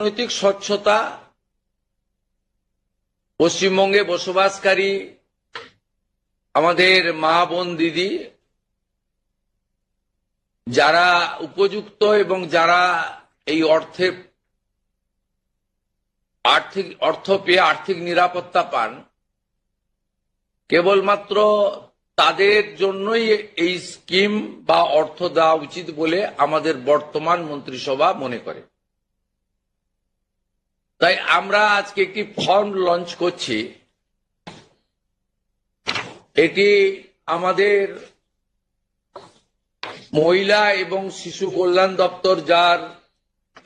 রাজনৈতিক স্বচ্ছতা পশ্চিমবঙ্গে বসবাসকারী আমাদের মা বোন দিদি যারা উপযুক্ত এবং যারা এই অর্থ পেয়ে আর্থিক নিরাপত্তা পান, কেবলমাত্র তাদের জন্যই এই স্কিম বা অর্থ দেওয়া উচিত বলে আমাদের বর্তমান মন্ত্রিসভা মনে করে। তাই আমরা আজকে একটি ফর্ম লঞ্চ করছি। এটি আমাদের মহিলা এবং শিশু কল্যাণ দপ্তর, যার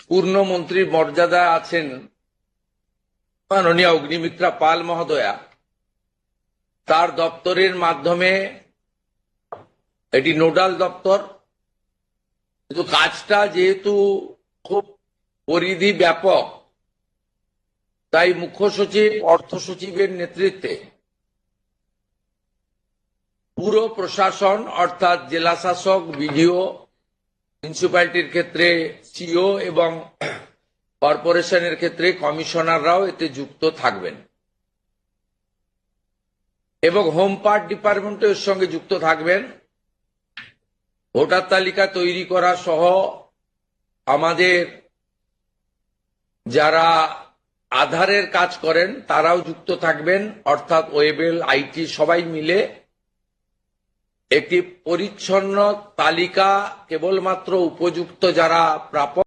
পূর্ণমন্ত্রীর মর্যাদা আছেন মাননীয় অগ্নিমিত্রা পাল মহোদয়া, তার দপ্তরের মাধ্যমে এটি নোডাল দপ্তর। কিন্তু কাজটা যেহেতু খুব পরিধি ব্যাপক, তাই মুখ্য সচিব, অর্থ সচিবের নেতৃত্বে পুরো প্রশাসন অর্থাৎ জেলা শাসক, বিডিও, মিউনিসিপ্যালিটির ক্ষেত্রে সিও এবং কর্পোরেশনের ক্ষেত্রে কমিশনাররাও এতে যুক্ত থাকবেন এবং হোম পার্ট ডিপার্টমেন্টও এর সঙ্গে যুক্ত থাকবেন। ভোটার তালিকা তৈরি করা সহ আমাদের যারা আধারের কাজ করেন তারাও যুক্ত থাকবেন, অর্থাৎ ওয়েবেল, আইটি সবাই মিলে একটি পরিচ্ছন্ন তালিকা কেবলমাত্র উপযুক্ত যারা প্রাপক